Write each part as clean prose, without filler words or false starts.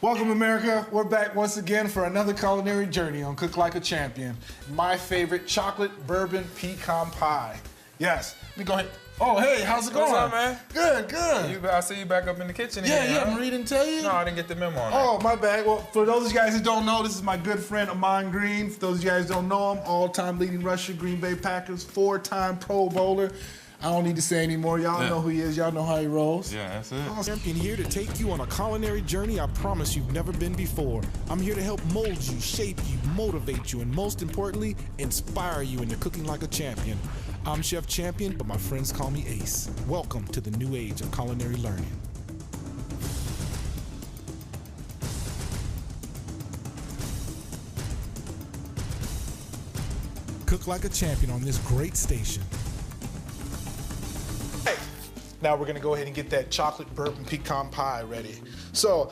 Welcome, America. We're back once again for another culinary journey on Cook Like a Champion. My favorite chocolate bourbon pecan pie. Yes, let me go ahead. Oh, hey, how's it going? What's up, man? Good, good. I see you back up in the kitchen Yeah, again, yeah, huh? Marie didn't tell you? No, I didn't get the memo on that. Oh, my bad. Well, for those of you guys who don't know, this is my good friend, Amon Green. For those of you guys who don't know him, all-time leading rusher, Green Bay Packers, 4-time Pro Bowler. I don't need to say anymore. Y'all know who he is. Y'all know how he rolls. Yeah, that's it. Champion here to take you on a culinary journey I promise you've never been before. I'm here to help mold you, shape you, motivate you, and most importantly, inspire you into cooking like a champion. I'm Chef Champion, but my friends call me Ace. Welcome to the new age of culinary learning. Cook like a champion on this great station. Now we're gonna go ahead and get that chocolate bourbon pecan pie ready. So,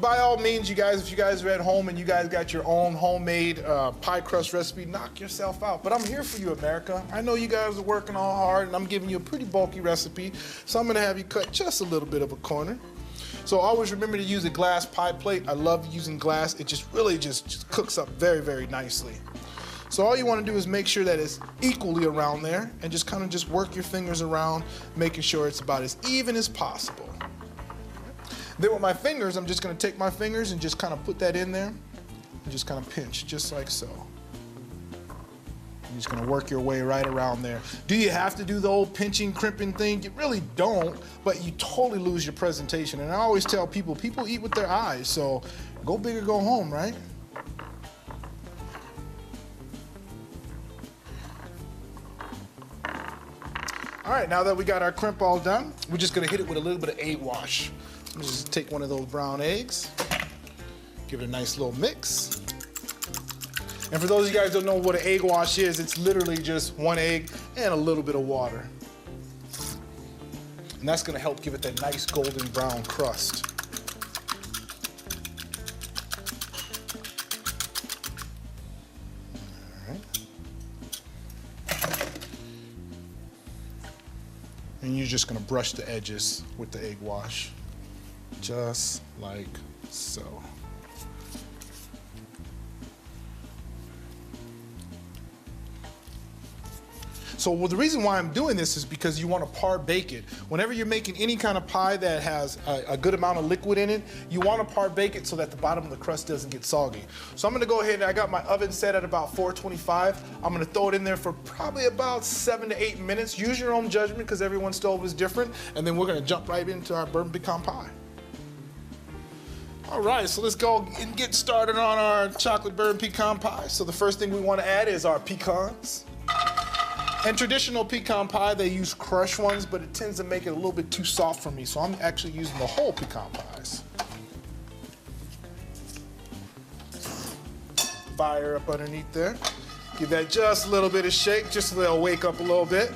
by all means, you guys, if you guys are at home and you guys got your own homemade pie crust recipe, knock yourself out. But I'm here for you, America. I know you guys are working all hard, and I'm giving you a pretty bulky recipe. So I'm gonna have you cut just a little bit of a corner. So always remember to use a glass pie plate. I love using glass. It just really just cooks up very, very nicely. So all you want to do is make sure that it's equally around there and just kind of just work your fingers around, making sure it's about as even as possible. Then with my fingers, I'm just going to take my fingers and just kind of put that in there and just kind of pinch, just like so. You're just going to work your way right around there. Do you have to do the old pinching, crimping thing? You really don't, but you totally lose your presentation. And I always tell people, people eat with their eyes, so go big or go home, right? All right, now that we got our crimp all done, we're just gonna hit it with a little bit of egg wash. I'm gonna just take one of those brown eggs, give it a nice little mix. And for those of you guys who don't know what an egg wash is, it's literally just one egg and a little bit of water. And that's gonna help give it that nice golden brown crust. And you're just gonna brush the edges with the egg wash, just like so. So well, the reason why I'm doing this is because you want to par bake it. Whenever you're making any kind of pie that has a good amount of liquid in it, you want to par bake it so that the bottom of the crust doesn't get soggy. So I'm going to go ahead and I got my oven set at about 425. I'm going to throw it in there for probably about 7 to 8 minutes. Use your own judgment because everyone's stove is different. And then we're going to jump right into our bourbon pecan pie. All right, so let's go and get started on our chocolate bourbon pecan pie. So the first thing we want to add is our pecans. And traditional pecan pie, they use crushed ones, but it tends to make it a little bit too soft for me, so I'm actually using the whole pecan pies. Fire up underneath there. Give that just a little bit of shake, just so they'll wake up a little bit.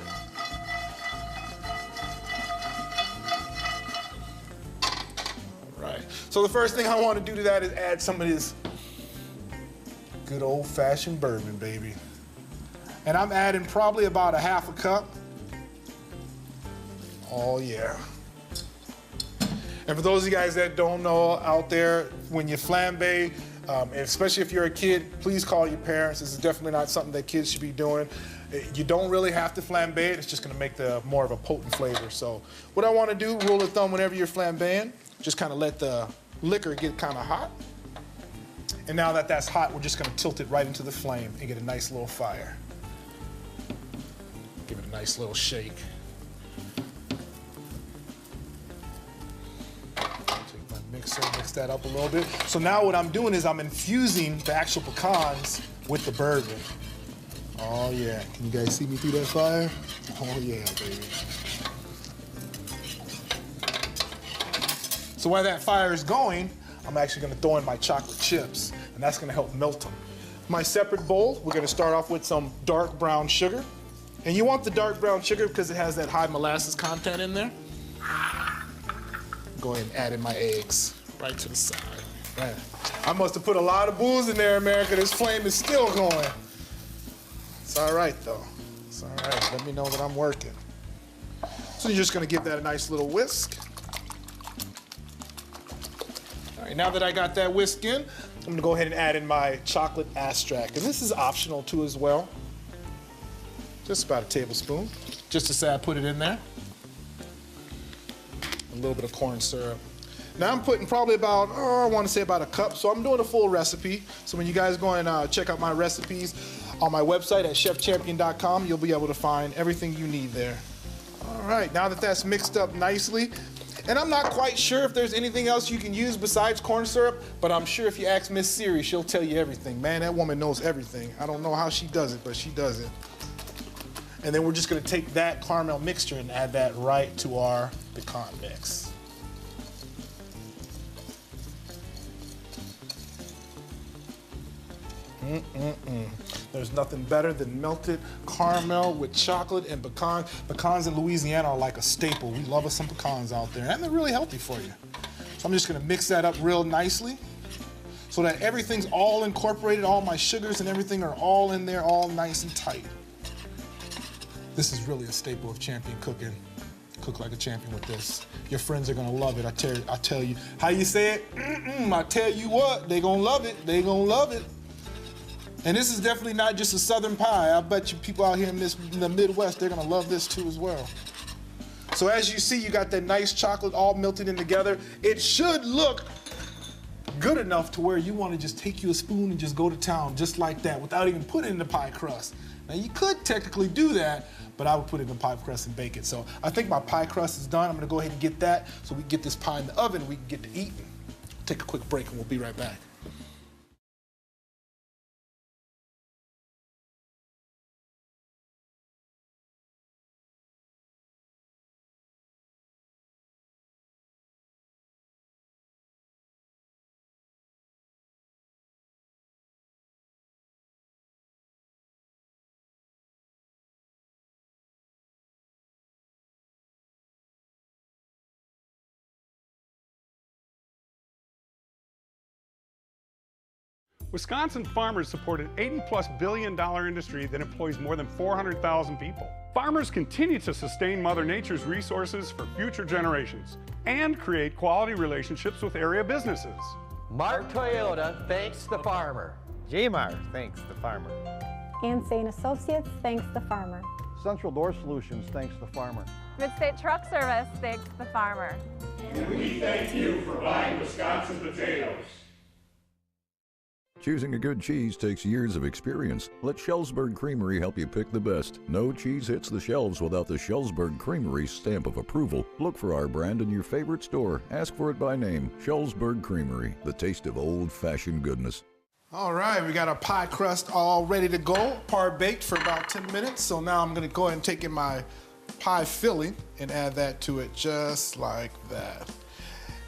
All right, so the first thing I want to do to that is add some of this good old-fashioned bourbon, baby. And I'm adding probably about a half a cup. Oh yeah. And for those of you guys that don't know out there, when you flambe, especially if you're a kid, please call your parents. This is definitely not something that kids should be doing. You don't really have to flambe it. It's just gonna make more of a potent flavor. So what I wanna do, rule of thumb, whenever you're flambeing, just kinda let the liquor get kinda hot. And now that that's hot, we're just gonna tilt it right into the flame and get a nice little fire. Give it a nice little shake. Take my mixer, mix that up a little bit. So now what I'm doing is I'm infusing the actual pecans with the bourbon. Oh yeah, can you guys see me through that fire? Oh yeah, baby. So while that fire is going, I'm actually gonna throw in my chocolate chips, and that's gonna help melt them. My separate bowl, we're gonna start off with some dark brown sugar. And you want the dark brown sugar because it has that high molasses content in there. Go ahead and add in my eggs right to the side. Man, I must have put a lot of booze in there, America. This flame is still going. It's all right, though. It's all right. Let me know that I'm working. So you're just going to give that a nice little whisk. right, now that I got that whisk in, I'm gonna go ahead and add in my chocolate extract. And this is optional too as well. Just about a tablespoon, just to say I put it in there. A little bit of corn syrup. Now I'm putting probably about, I want to say about a cup. So I'm doing a full recipe. So when you guys go and check out my recipes on my website at chefchampion.com, you'll be able to find everything you need there. All right, now that that's mixed up nicely, and I'm not quite sure if there's anything else you can use besides corn syrup, but I'm sure if you ask Miss Siri, she'll tell you everything. Man, that woman knows everything. I don't know how she does it, but she does it. And then we're just gonna take that caramel mixture and add that right to our pecan mix. There's nothing better than melted caramel with chocolate and pecan. Pecans in Louisiana are like a staple. We love us some pecans out there, and they're really healthy for you. So I'm just gonna mix that up real nicely so that everything's all incorporated, all my sugars and everything are all in there, all nice and tight. This is really a staple of champion cooking. Cook like a champion with this. Your friends are gonna love it. I tell you. How you say it? I tell you what, they gonna love it. They gonna love it. And this is definitely not just a Southern pie. I bet you people out here in the Midwest, they're gonna love this too as well. So as you see, you got that nice chocolate all melted in together. It should look good enough to where you wanna just take you a spoon and just go to town just like that without even putting it in the pie crust. Now you could technically do that, but I would put it in the pie crust and bake it. So I think my pie crust is done. I'm gonna go ahead and get that so we can get this pie in the oven and we can get to eating. Take a quick break and we'll be right back. Wisconsin farmers support an $80+ billion industry that employs more than 400,000 people. Farmers continue to sustain Mother Nature's resources for future generations and create quality relationships with area businesses. Mark Toyota thanks the farmer. J-Mar thanks the farmer. Ansane Associates thanks the farmer. Central Door Solutions thanks the farmer. Mid-State Truck Service thanks the farmer. And we thank you for buying Wisconsin potatoes. Choosing a good cheese takes years of experience. Let Schellsburg Creamery help you pick the best. No cheese hits the shelves without the Schellsburg Creamery stamp of approval. Look for our brand in your favorite store. Ask for it by name. Schellsburg Creamery, the taste of old-fashioned goodness. All right, we got our pie crust all ready to go, par baked for about 10 minutes. So now I'm gonna go ahead and take in my pie filling and add that to it just like that.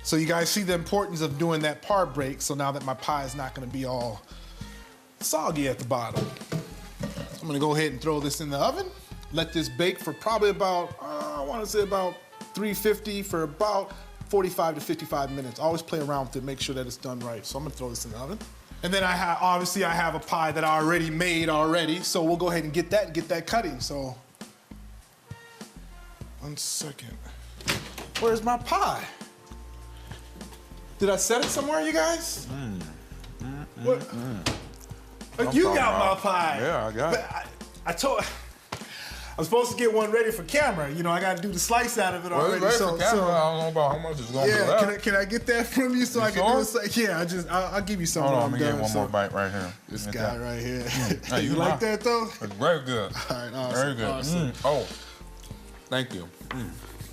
So you guys see the importance of doing that par break, so now that my pie is not gonna be all soggy at the bottom. I'm gonna go ahead and throw this in the oven, let this bake for probably about, I wanna say about 350 for about 45 to 55 minutes. Always play around with it, make sure that it's done right. So I'm gonna throw this in the oven. And then obviously I have a pie that I already made already, so we'll go ahead and get that cutting. So, 1 second. Where's my pie? Did I set it somewhere, you guys? What? You got my pie. Yeah, I got it. I'm supposed to get one ready for camera. You know, I got to do the slice out of it already. Ready for camera. I don't know about how much it's going to be left. Can I get that from you so I can do a slice? Yeah, I'll give you some. Hold on, I'm let me done. get one more bite right here. This guy right here. Hey, you like that though? It's very good. All right, awesome. Very good. Awesome. Oh, thank you.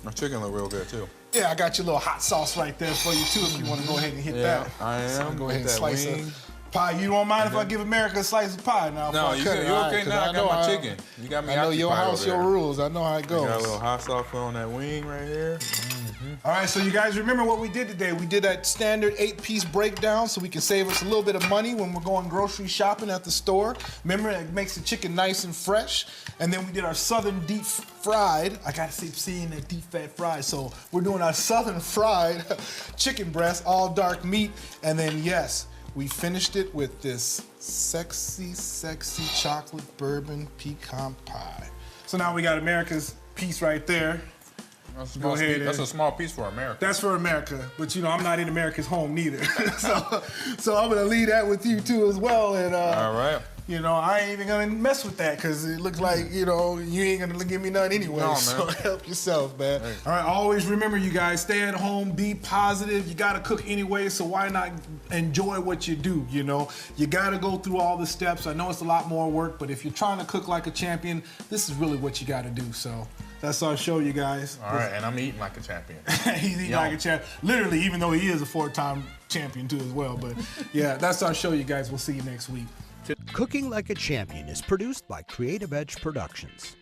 My chicken look real good too. Yeah, I got your little hot sauce right there for you too if you want to go ahead and hit that. I am. So go ahead and that slice wing. it. Pie, you don't mind if I give America a slice of pie now? No, you okay now. I got my chicken. You got me. I know your house, your rules. I know how it goes. Got a little hot sauce on that wing right here. All right, so you guys remember what we did today. We did that standard 8-piece breakdown so we can save us a little bit of money when we're going grocery shopping at the store. Remember, it makes the chicken nice and fresh. And then we did our southern deep fried. I gotta keep seeing that deep fat fried. So we're doing our southern fried chicken breast, all dark meat. And then yes, we finished it with this sexy, sexy chocolate bourbon pecan pie. So now we got America's piece right there. go ahead. That's a small piece for America. That's for America, but you know I'm not in America's home neither. so I'm gonna leave that with you too as well. And all right. You know, I ain't even gonna mess with that because it looks like, you know, you ain't gonna give me none anyway. No, so man. help yourself, man. Hey. All right, always remember, you guys, stay at home, be positive. You gotta cook anyway, so why not enjoy what you do, you know? You gotta go through all the steps. I know it's a lot more work, but if you're trying to cook like a champion, this is really what you gotta do. So that's our show, you guys. All right, and I'm eating like a champion. He's eating like a champion. Literally, even though he is a 4-time champion too as well. But yeah, that's our show, you guys. We'll see you next week. Cooking Like a Champion is produced by Creative Edge Productions.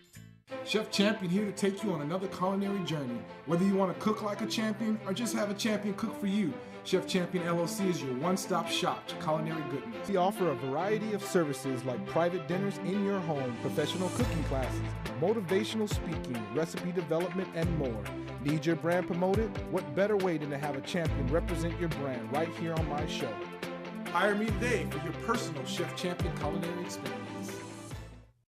Chef Champion here to take you on another culinary journey. Whether you want to cook like a champion or just have a champion cook for you, Chef Champion LOC is your one-stop shop to culinary goodness. We offer a variety of services like private dinners in your home, professional cooking classes, motivational speaking, recipe development, and more. Need your brand promoted? What better way than to have a champion represent your brand right here on my show? Hire me today for your personal Chef Champion culinary experience.